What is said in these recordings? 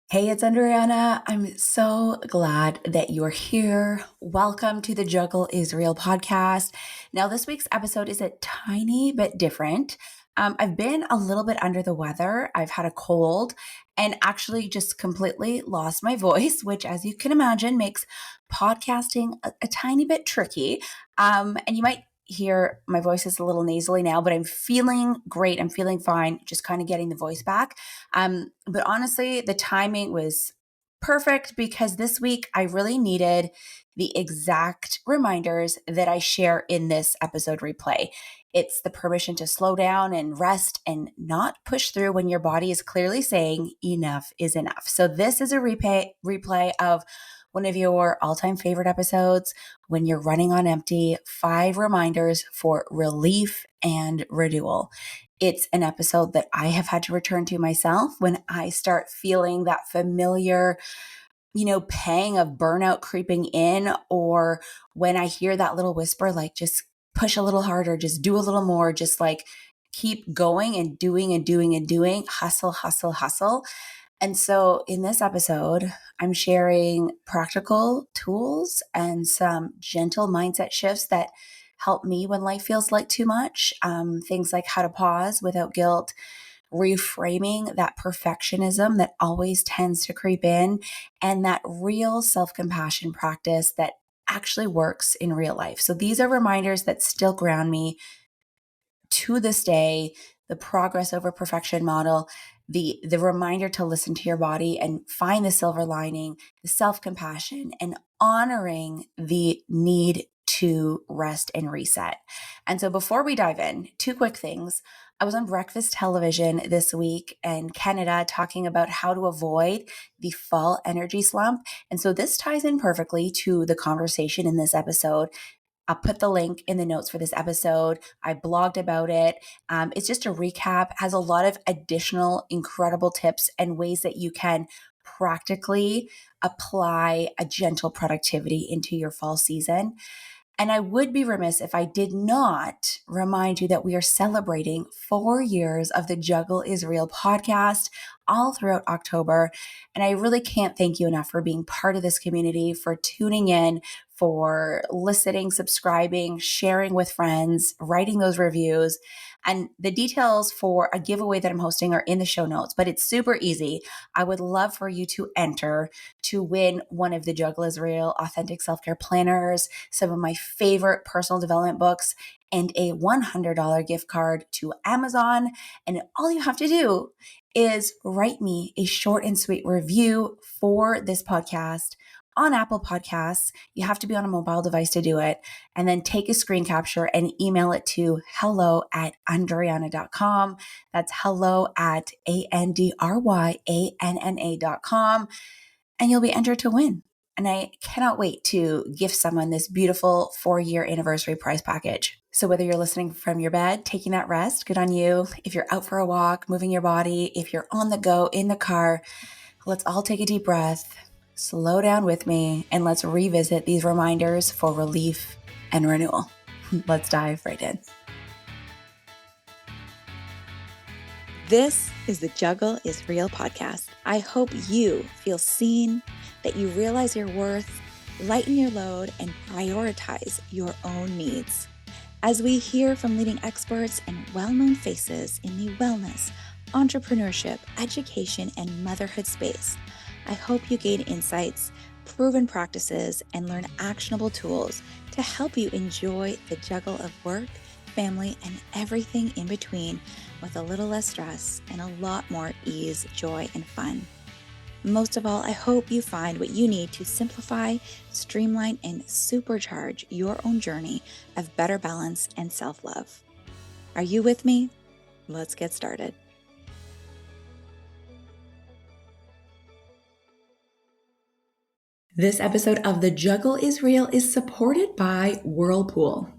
Hey, it's Andryanna. I'm so glad that you're here. Welcome to the Juggle is Real podcast. Now, this week's episode is a tiny bit different. I've been a little bit under the weather. I've had a cold and actually just completely lost my voice, which, as you can imagine, makes podcasting a tiny bit tricky. And you might hear my voice is a little nasally now, but I'm feeling great. I'm feeling fine, just kind of getting the voice back. But honestly, the timing was perfect because this week I really needed the exact reminders that I share in this episode replay. It's the permission to slow down and rest and not push through when your body is clearly saying enough is enough. So this is a replay of one of your all-time favorite episodes, When You're Running on Empty, 5 reminders for relief and renewal. It's an episode that I have had to return to myself when I start feeling that familiar, pang of burnout creeping in, or when I hear that little whisper, like, just push a little harder, just do a little more, just like keep going and doing and doing and doing, hustle, hustle, hustle. And so in this episode, I'm sharing practical tools and some gentle mindset shifts that help me when life feels like too much. Things like how to pause without guilt, reframing that perfectionism that always tends to creep in, and that real self-compassion practice that actually works in real life. So these are reminders that still ground me to this day. The progress over perfection model, the reminder to listen to your body and find the silver lining, the self-compassion, and honoring the need to rest and reset. And so before we dive in, 2 quick things. I was on breakfast television this week in Canada talking about how to avoid the fall energy slump. And so this ties in perfectly to the conversation in this episode. I'll put the link in the notes for this episode. I blogged about it. It's just a recap, has a lot of additional incredible tips and ways that you can practically apply a gentle productivity into your fall season. And I would be remiss if I did not remind you that we are celebrating 4 years of the Juggle is Real podcast all throughout October. And I really can't thank you enough for being part of this community, for tuning in, for listening, subscribing, sharing with friends, writing those reviews. And the details for a giveaway that I'm hosting are in the show notes, but it's super easy. I would love for you to enter to win one of the Juggle is Real authentic self-care planners, some of my favorite personal development books, and a $100 gift card to Amazon. And all you have to do is write me a short and sweet review for this podcast on Apple Podcasts. You have to be on a mobile device to do it. And then take a screen capture and email it to hello@andryanna.com. That's hello@andryanna.com. And you'll be entered to win. And I cannot wait to gift someone this beautiful 4-year anniversary prize package. So whether you're listening from your bed, taking that rest, good on you. If you're out for a walk, moving your body, if you're on the go, in the car, let's all take a deep breath, slow down with me, and let's revisit these reminders for relief and renewal. Let's dive right in. This is the Juggle is Real podcast. I hope you feel seen, that you realize your worth, lighten your load, and prioritize your own needs. As we hear from leading experts and well-known faces in the wellness, entrepreneurship, education, and motherhood space, I hope you gain insights, proven practices, and learn actionable tools to help you enjoy the juggle of work, family, and everything in between with a little less stress and a lot more ease, joy, and fun. Most of all, I hope you find what you need to simplify, streamline, and supercharge your own journey of better balance and self-love. Are you with me? Let's get started. This episode of The Juggle is Real is supported by Whirlpool.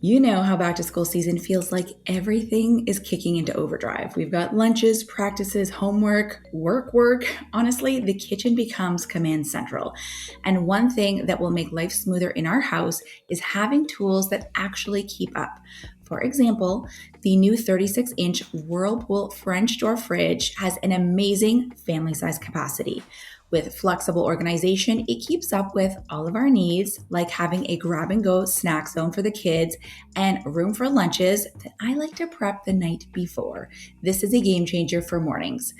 You know how back to school season feels like everything is kicking into overdrive. We've got lunches, practices, homework, work. Honestly, the kitchen becomes command central. And one thing that will make life smoother in our house is having tools that actually keep up. For example, the new 36-inch Whirlpool French door fridge has an amazing family size capacity. With flexible organization, it keeps up with all of our needs, like having a grab and go snack zone for the kids and room for lunches that I like to prep the night before. This is a game changer for mornings.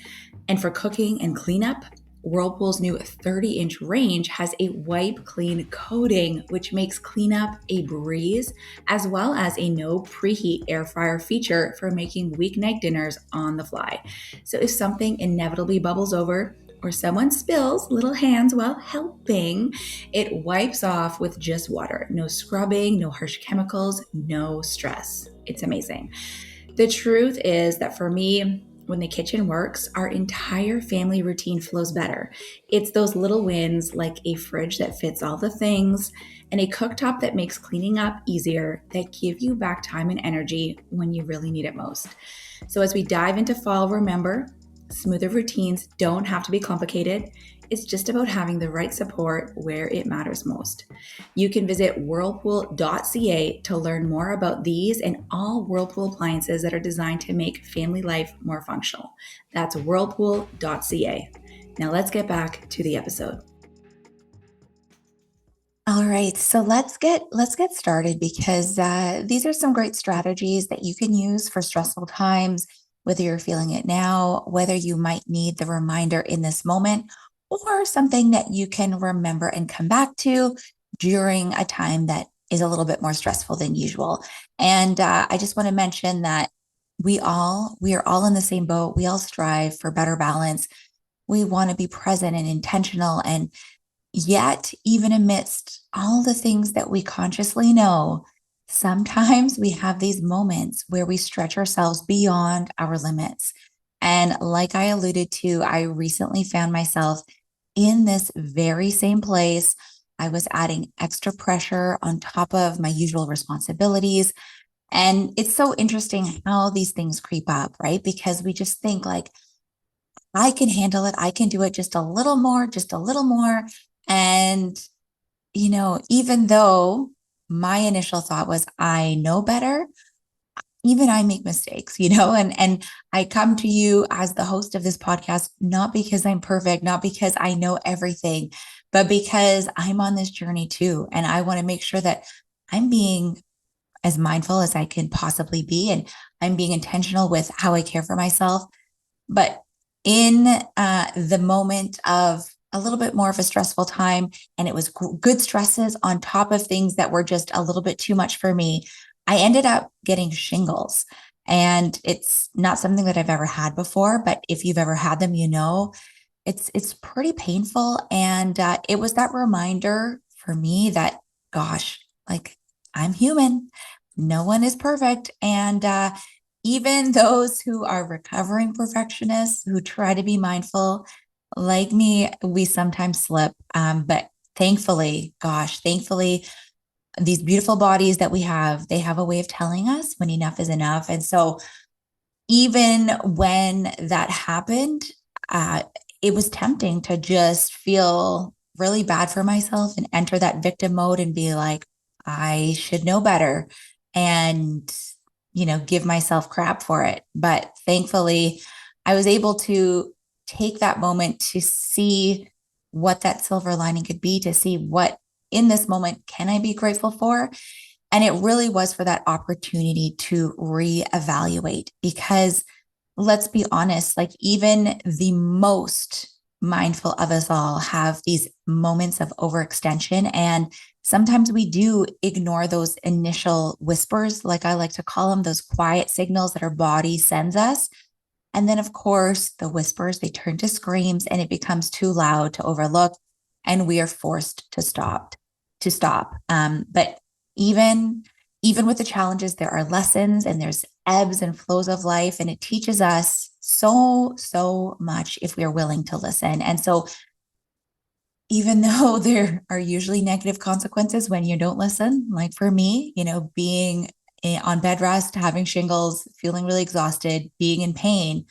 And for cooking and cleanup, Whirlpool's new 30-inch range has a wipe clean coating, which makes cleanup a breeze, as well as a no preheat air fryer feature for making weeknight dinners on the fly. So if something inevitably bubbles over, or someone spills little hands while helping, it wipes off with just water. No scrubbing, no harsh chemicals, no stress. It's amazing. The truth is that for me, when the kitchen works, our entire family routine flows better. It's those little wins like a fridge that fits all the things and a cooktop that makes cleaning up easier that give you back time and energy when you really need it most. So as we dive into fall, remember, smoother routines don't have to be complicated. It's just about having the right support where it matters most. You can visit whirlpool.ca to learn more about these and all Whirlpool appliances that are designed to make family life more functional. That's whirlpool.ca. Now let's get back to the episode. All right, so let's get started because these are some great strategies that you can use for stressful times, whether you're feeling it now, whether you might need the reminder in this moment, or something that you can remember and come back to during a time that is a little bit more stressful than usual. And I just want to mention that we are all in the same boat. We all strive for better balance. We want to be present and intentional, and yet, even amidst all the things that we consciously know, sometimes we have these moments where we stretch ourselves beyond our limits. And like I alluded to, I recently found myself in this very same place. I was adding extra pressure on top of my usual responsibilities. And it's so interesting how these things creep up, right? Because we just think like, I can handle it. I can do it just a little more, just a little more. And, even though my initial thought was, I know better, even I make mistakes, and I come to you as the host of this podcast, not because I'm perfect, not because I know everything, but because I'm on this journey too. And I want to make sure that I'm being as mindful as I can possibly be. And I'm being intentional with how I care for myself. But in the moment of a little bit more of a stressful time, and it was good stresses on top of things that were just a little bit too much for me, I ended up getting shingles. And it's not something that I've ever had before, but if you've ever had them, it's pretty painful. And it was that reminder for me that, gosh, like I'm human. No one is perfect. And even those who are recovering perfectionists who try to be mindful, like me, we sometimes slip. But thankfully, these beautiful bodies that we have, they have a way of telling us when enough is enough. And so even when that happened, it was tempting to just feel really bad for myself and enter that victim mode and be like, I should know better. And give myself crap for it. But thankfully, I was able to take that moment to see what that silver lining could be, to see what in this moment can I be grateful for. And it really was for that opportunity to reevaluate, because let's be honest, like even the most mindful of us all have these moments of overextension. And sometimes we do ignore those initial whispers, like I like to call them, those quiet signals that our body sends us. And then, of course, the whispers, they turn to screams and it becomes too loud to overlook. And we are forced to stop. But even with the challenges, there are lessons and there's ebbs and flows of life. And it teaches us so much if we are willing to listen. And so even though there are usually negative consequences when you don't listen, like for me, being on bed rest, having shingles, feeling really exhausted, being in pain,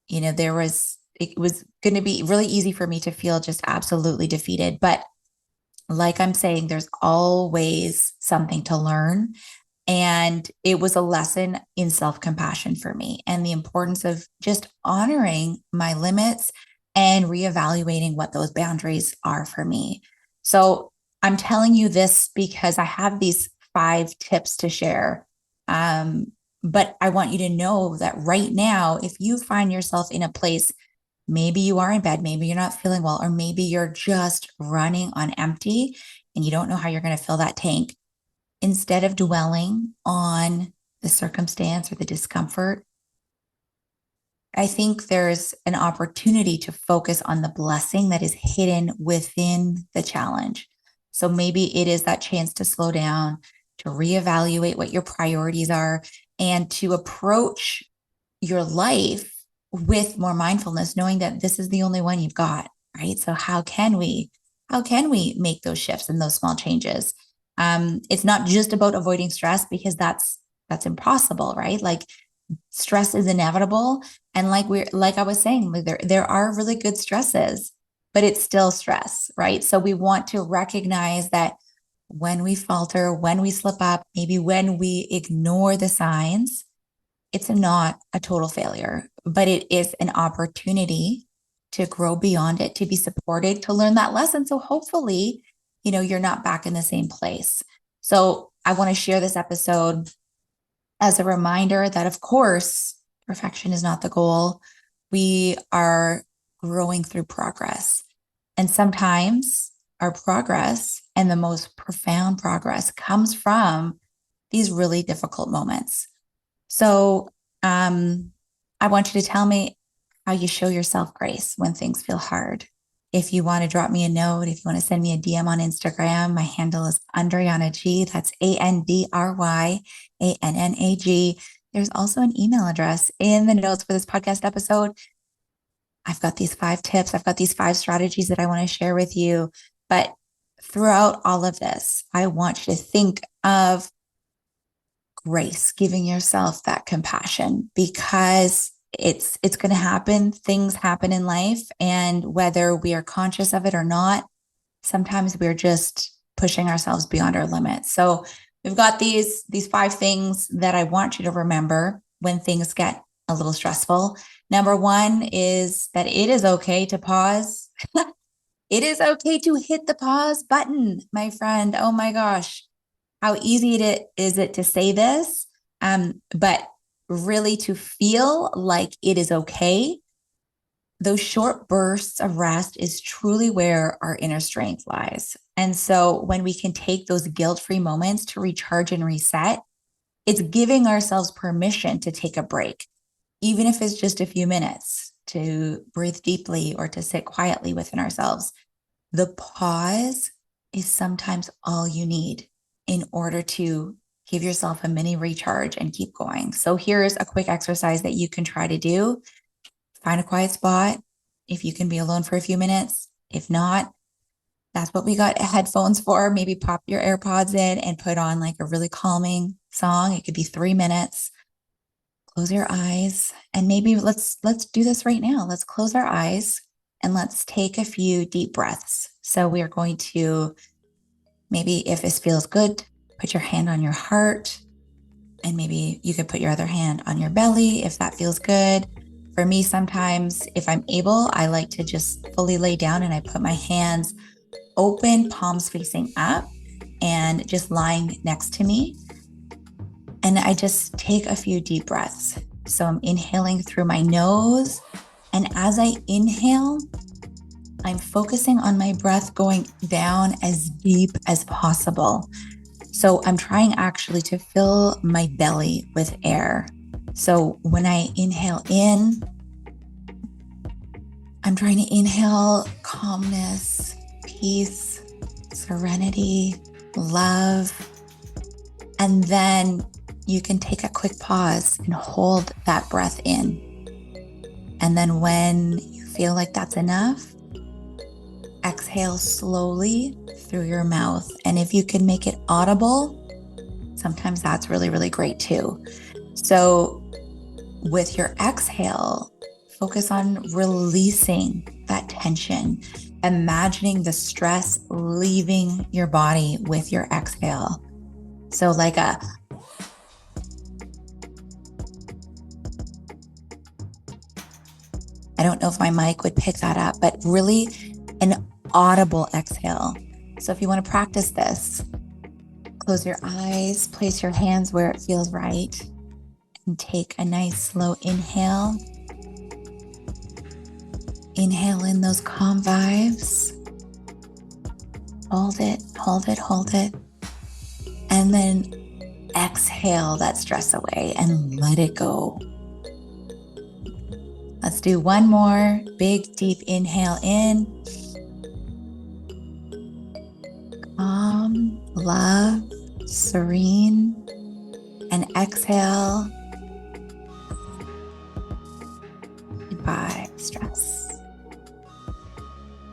it was going to be really easy for me to feel just absolutely defeated. But like I'm saying, there's always something to learn. And it was a lesson in self-compassion for me and the importance of just honoring my limits and reevaluating what those boundaries are for me. So I'm telling you this because I have these 5 tips to share. But I want you to know that right now, if you find yourself in a place, maybe you are in bed, maybe you're not feeling well, or maybe you're just running on empty and you don't know how you're going to fill that tank, instead of dwelling on the circumstance or the discomfort, I think there's an opportunity to focus on the blessing that is hidden within the challenge. So maybe it is that chance to slow down, to reevaluate what your priorities are, and to approach your life with more mindfulness, knowing that this is the only one you've got, right? So how can we make those shifts and those small changes? It's not just about avoiding stress, because that's impossible, right? Like, stress is inevitable. And like I was saying, there are really good stresses, but it's still stress, right? So we want to recognize that when we falter, when we slip up, maybe when we ignore the signs, it's not a total failure, but it is an opportunity to grow beyond it, to be supported, to learn that lesson. So hopefully, you're not back in the same place. So I want to share this episode as a reminder that, of course, perfection is not the goal. We are growing through progress. And sometimes our progress, and the most profound progress, comes from these really difficult moments. So I want you to tell me how you show yourself grace when things feel hard. If you want to drop me a note, if you want to send me a DM on Instagram, my handle is Andryanna G. That's ANDRYANNAG. There's also an email address in the notes for this podcast episode. I've got these 5 tips. I've got these 5 strategies that I want to share with you. But throughout all of this, I want you to think of grace, giving yourself that compassion, because it's going to happen. Things happen in life. And whether we are conscious of it or not, sometimes we're just pushing ourselves beyond our limits. So we've got these 5 things that I want you to remember when things get a little stressful. Number 1 is that it is okay to pause. It is okay to hit the pause button, my friend. Oh my gosh, how easy is it to say this, but really to feel like it is okay. Those short bursts of rest is truly where our inner strength lies. And so when we can take those guilt-free moments to recharge and reset, it's giving ourselves permission to take a break, even if it's just a few minutes, to breathe deeply or to sit quietly within ourselves. The pause is sometimes all you need in order to give yourself a mini recharge and keep going. So here's a quick exercise that you can try to do. Find a quiet spot. If you can be alone for a few minutes. If not, that's what we got headphones for. Maybe pop your AirPods in and put on like a really calming song. It could be 3 minutes. Close your eyes, and maybe let's do this right now. Let's close our eyes and let's take a few deep breaths. So we are going to, maybe if this feels good, put your hand on your heart, and maybe you could put your other hand on your belly if that feels good. For me, sometimes if I'm able, I like to just fully lay down and I put my hands open, palms facing up, and just lying next to me. And I just take a few deep breaths. So I'm inhaling through my nose. And as I inhale, I'm focusing on my breath going down as deep as possible. So I'm trying actually to fill my belly with air. So when I inhale in, I'm trying to inhale calmness, peace, serenity, love. And then you can take a quick pause and hold that breath in. And then when you feel like that's enough, exhale slowly through your mouth. And if you can make it audible, sometimes that's really, really great too. So with your exhale, focus on releasing that tension, imagining the stress leaving your body with your exhale. So like a don't know if my mic would pick that up, but really an audible exhale. So if you want to practice this, close your eyes, place your hands where it feels right, and take a nice slow inhale. Inhale in those calm vibes. Hold it, hold it, hold it. And then exhale that stress away and let it go. Let's do one more big, deep inhale in. Calm, love, serene. And exhale. Goodbye, stress.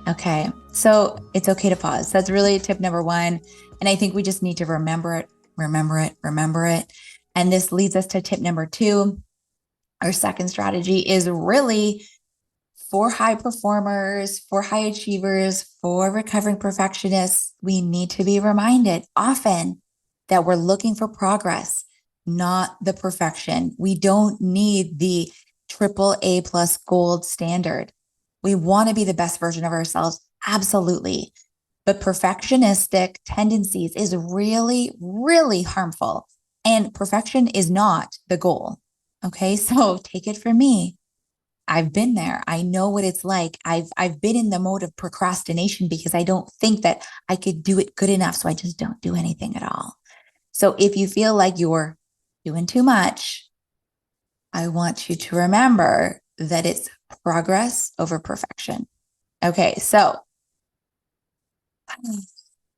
Okay, so it's okay to pause. That's really tip number one. And I think we just need to remember it, remember it, remember it. And this leads us to tip number two. Our second strategy is really for high performers, for high achievers, for recovering perfectionists. We need to be reminded often that we're looking for progress, not the perfection. We don't need the AAA plus gold standard. We want to be the best version of ourselves. Absolutely. But perfectionistic tendencies is really, really harmful. And perfection is not the goal. Okay. So take it from me. I've been there. I know what it's like. I've been in the mode of procrastination because I don't think that I could do it good enough. So I just don't do anything at all. So if you feel like you're doing too much, I want you to remember that it's progress over perfection. Okay, so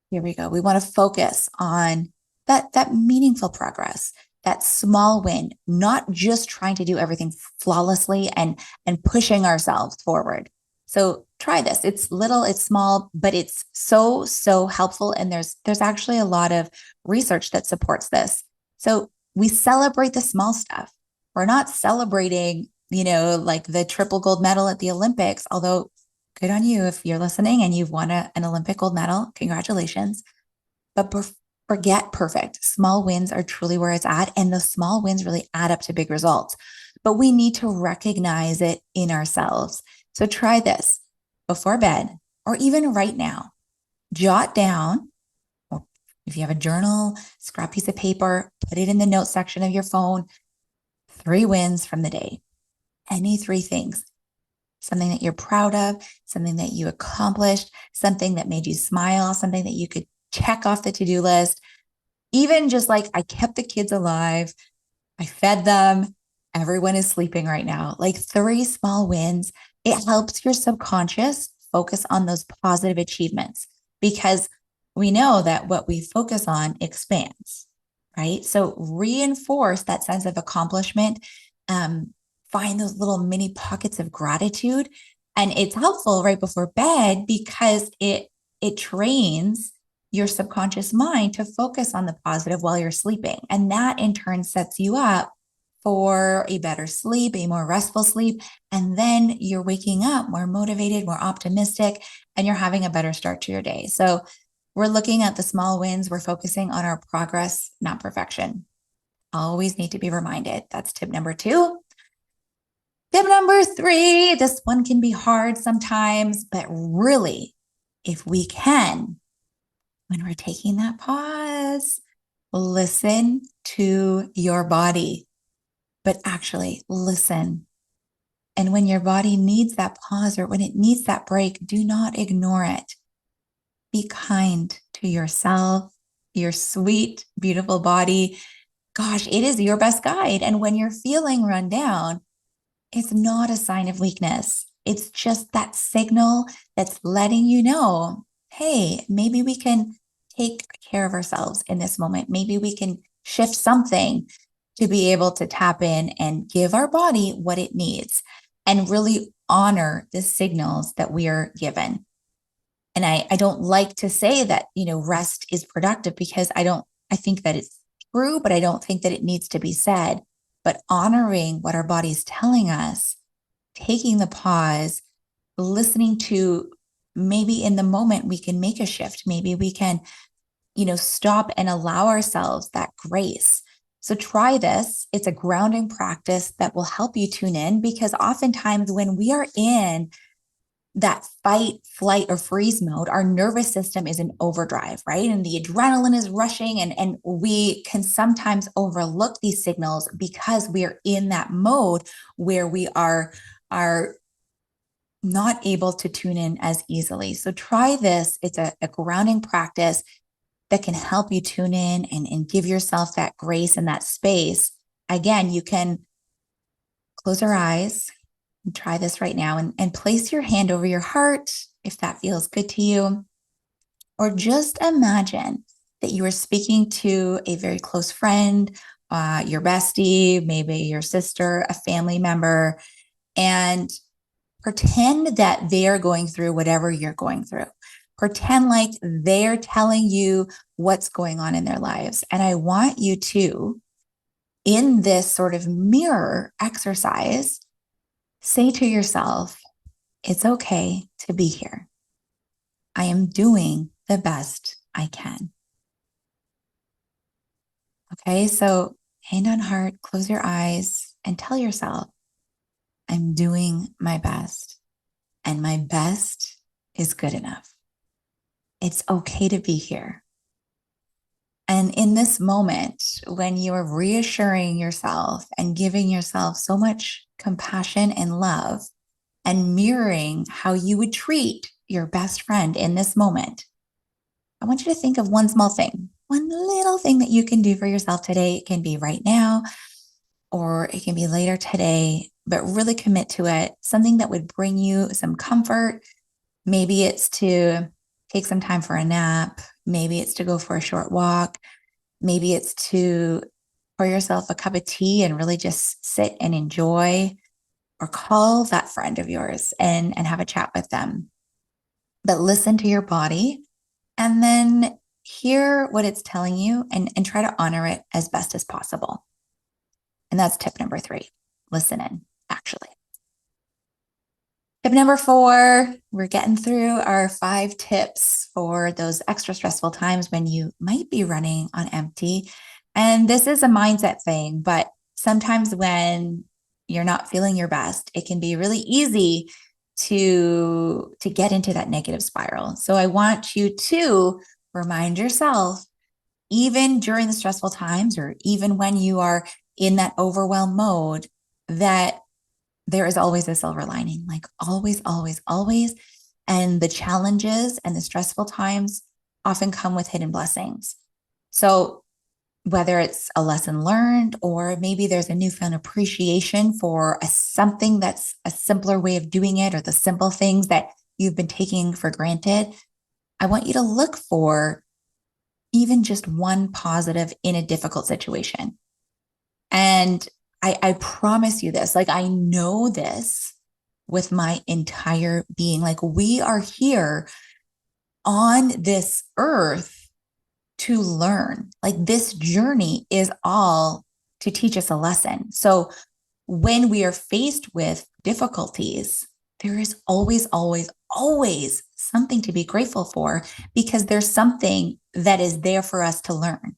here we go. We want to focus on that meaningful progress, that small win, not just trying to do everything flawlessly and pushing ourselves forward. So try this. It's little, it's small, but it's so helpful. And there's actually a lot of research that supports this. So we celebrate the small stuff. We're not celebrating, like the triple gold medal at the Olympics, although good on you if you're listening and you've won an Olympic gold medal. Congratulations. But forget perfect. Small wins are truly where it's at. And the small wins really add up to big results. But we need to recognize it in ourselves. So try this before bed or even right now. Jot down, or if you have a journal, scrap piece of paper, put it in the notes section of your phone, 3 wins from the day. Any 3 things. Something that you're proud of, something that you accomplished, something that made you smile, something that you could check off the to-do list. Even just like, I kept the kids alive, I fed them, everyone is sleeping right now. Like 3 small wins. It helps your subconscious focus on those positive achievements because we know that what we focus on expands, right? So reinforce that sense of accomplishment. Find those little mini pockets of gratitude. And it's helpful right before bed because it trains your subconscious mind to focus on the positive while you're sleeping. And that in turn sets you up for a better sleep, a more restful sleep. And then you're waking up more motivated, more optimistic, and you're having a better start to your day. So we're looking at the small wins. We're focusing on our progress, not perfection. Always need to be reminded. That's tip number 2. Tip number 3, this one can be hard sometimes, but really, if we can, when we're taking that pause, listen to your body, but actually listen. And when your body needs that pause or when it needs that break, do not ignore it. Be kind to yourself, your sweet, beautiful body. Gosh, it is your best guide. And when you're feeling run down, it's not a sign of weakness. It's just that signal that's letting you know, hey, maybe we can take care of ourselves in this moment. Maybe we can shift something to be able to tap in and give our body what it needs and really honor the signals that we are given. And I don't like to say that, rest is productive because I think that it's true, but I don't think that it needs to be said. But honoring what our body's telling us, taking the pause, listening to maybe in the moment we can make a shift. Maybe we can, stop and allow ourselves that grace So try this. It's a grounding practice that will help you tune in, because oftentimes when we are in that fight, flight, or freeze mode, our nervous system is in overdrive, right? And the adrenaline is rushing, and we can sometimes overlook these signals because we are in that mode where we are not able to tune in as easily. So try this. It's a grounding practice that can help you tune in and give yourself that grace and that space. Again, you can close your eyes and try this right now, and place your hand over your heart if that feels good to you. Or just imagine that you are speaking to a very close friend, your bestie, maybe your sister, a family member, and pretend that they're going through whatever you're going through. Pretend like they're telling you what's going on in their lives. And I want you to, in this sort of mirror exercise, say to yourself, it's okay to be here. I am doing the best I can. Okay, so hand on heart, close your eyes, and tell yourself, I'm doing my best, and my best is good enough. It's okay to be here. And in this moment, when you are reassuring yourself and giving yourself so much compassion and love, and mirroring how you would treat your best friend in this moment, I want you to think of one small thing, one little thing that you can do for yourself today. It can be right now, or it can be later today, but really commit to it. Something that would bring you some comfort. Maybe it's to take some time for a nap. Maybe it's to go for a short walk. Maybe it's to pour yourself a cup of tea and really just sit and enjoy, or call that friend of yours and have a chat with them. But listen to your body, and then hear what it's telling you, and try to honor it as best as possible. And that's tip number 3. Listen in, actually. Tip number 4, we're getting through our 5 tips for those extra stressful times when you might be running on empty. And this is a mindset thing, but sometimes when you're not feeling your best, it can be really easy to get into that negative spiral. So I want you to remind yourself, even during the stressful times, or even when you are in that overwhelm mode, that there is always a silver lining, like always, always, always. And the challenges and the stressful times often come with hidden blessings. So whether it's a lesson learned, or maybe there's a newfound appreciation for something that's a simpler way of doing it, or the simple things that you've been taking for granted, I want you to look for even just one positive in a difficult situation. And I promise you this, like, I know this with my entire being. Like, we are here on this earth to learn. Like, this journey is all to teach us a lesson. So when we are faced with difficulties, there is always, always, always something to be grateful for, because there's something that is there for us to learn.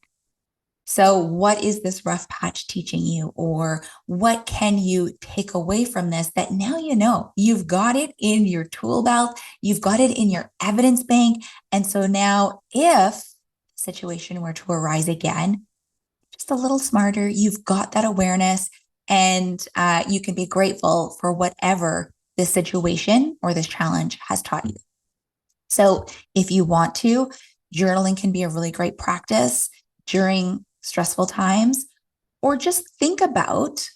So what is this rough patch teaching you? Or what can you take away from this that now you know? You've got it in your tool belt, you've got it in your evidence bank. And so now, if the situation were to arise again, just a little smarter, you've got that awareness, and you can be grateful for whatever this situation or this challenge has taught you. So if you want to, journaling can be a really great practice during stressful times, or just think about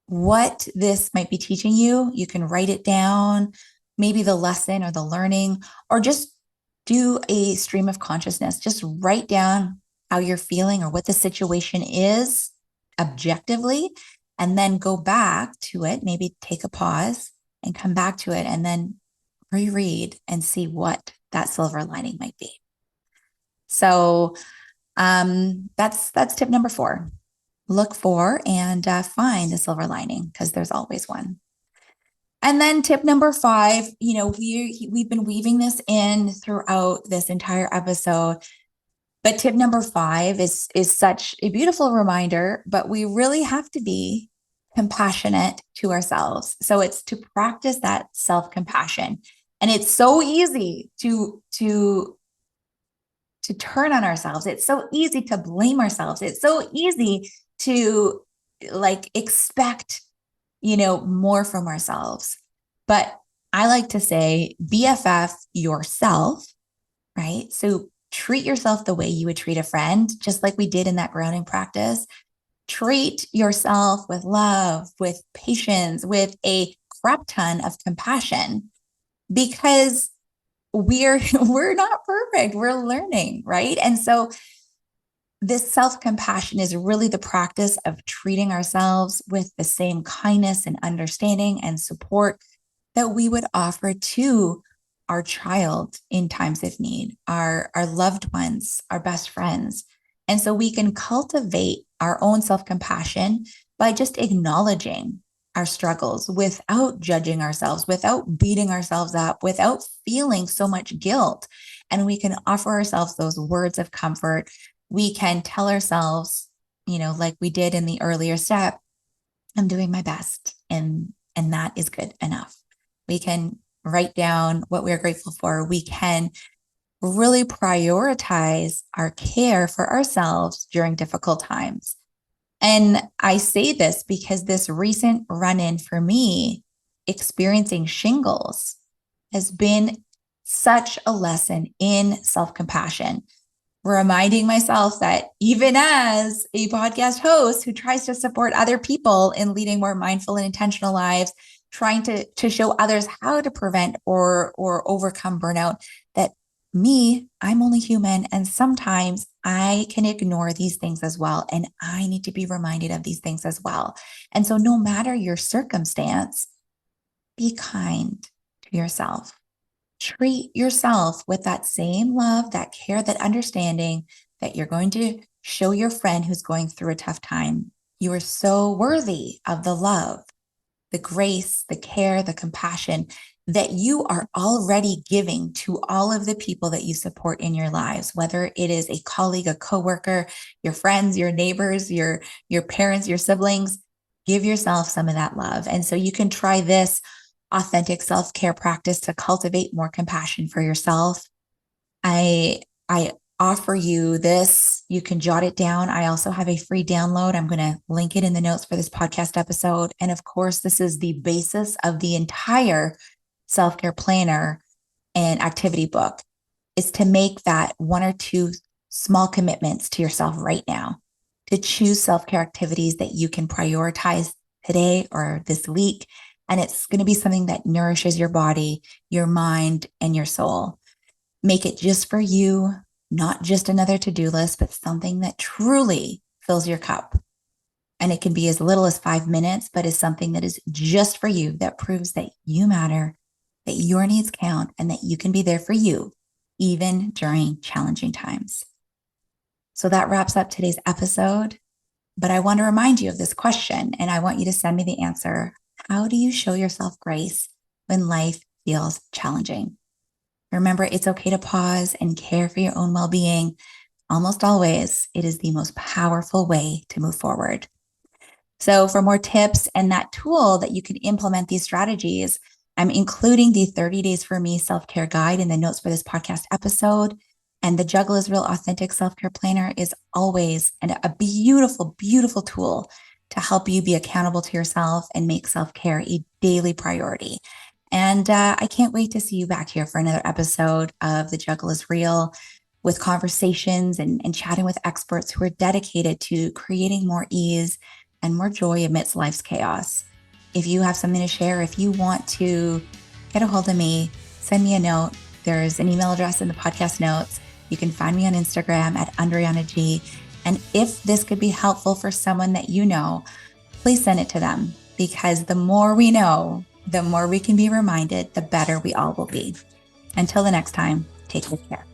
what this might be teaching you. You can write it down, maybe the lesson or the learning, or just do a stream of consciousness. Just write down how you're feeling or what the situation is objectively, and then go back to it. Maybe take a pause and come back to it, and then reread and see what that silver lining might be. So that's tip number 4. Look for and find the silver lining, because there's always one. And then tip number 5, we've been weaving this in throughout this entire episode. But tip number 5 is such a beautiful reminder, but we really have to be compassionate to ourselves. So it's to practice that self-compassion. And it's so easy to turn on ourselves. It's so easy to blame ourselves. It's so easy to like expect, more from ourselves. But I like to say BFF yourself, right? So treat yourself the way you would treat a friend, just like we did in that grounding practice. Treat yourself with love, with patience, with a crap ton of compassion, because we're not perfect. We're learning, right? And so this self-compassion is really the practice of treating ourselves with the same kindness and understanding and support that we would offer to our child in times of need, our loved ones, our best friends. And so we can cultivate our own self-compassion by just acknowledging our struggles without judging ourselves, without beating ourselves up, without feeling so much guilt. And we can offer ourselves those words of comfort. We can tell ourselves, like we did in the earlier step, I'm doing my best, and that is good enough. We can write down what we're grateful for. We can really prioritize our care for ourselves during difficult times. And I say this because this recent run-in for me, experiencing shingles, has been such a lesson in self-compassion, reminding myself that even as a podcast host who tries to support other people in leading more mindful and intentional lives, trying to show others how to prevent or overcome burnout, that I'm only human, and sometimes I can ignore these things as well. And I need to be reminded of these things as well. And so no matter your circumstance, be kind to yourself. Treat yourself with that same love, that care, that understanding that you're going to show your friend who's going through a tough time. You are so worthy of the love, the grace, the care, the compassion that you are already giving to all of the people that you support in your lives, whether it is a colleague, a coworker, your friends, your neighbors, your parents, your siblings. Give yourself some of that love. And so you can try this authentic self-care practice to cultivate more compassion for yourself. I offer you this. You can jot it down. I also have a free download. I'm going to link it in the notes for this podcast episode. And of course, this is the basis of the entire self-care planner and activity book, is to make that 1 or 2 small commitments to yourself right now, to choose self-care activities that you can prioritize today or this week. And it's going to be something that nourishes your body, your mind, and your soul. Make it just for you, not just another to-do list, but something that truly fills your cup. And it can be as little as 5 minutes, but is something that is just for you, that proves that you matter, that your needs count, and that you can be there for you, even during challenging times. So that wraps up today's episode. But I want to remind you of this question, and I want you to send me the answer. How do you show yourself grace when life feels challenging? Remember, it's okay to pause and care for your own well-being. Almost always, it is the most powerful way to move forward. So for more tips and that tool that you can implement these strategies, I'm including the 30 Days for Me self-care guide in the notes for this podcast episode. And the Juggle is Real Authentic Self-Care Planner is always a beautiful, beautiful tool to help you be accountable to yourself and make self-care a daily priority. And I can't wait to see you back here for another episode of The Juggle is Real, with conversations and chatting with experts who are dedicated to creating more ease and more joy amidst life's chaos. If you have something to share, if you want to get a hold of me, send me a note. There's an email address in the podcast notes. You can find me on Instagram at Andryanna G. And if this could be helpful for someone that you know, please send it to them, because the more we know, the more we can be reminded, the better we all will be. Until the next time, take good care.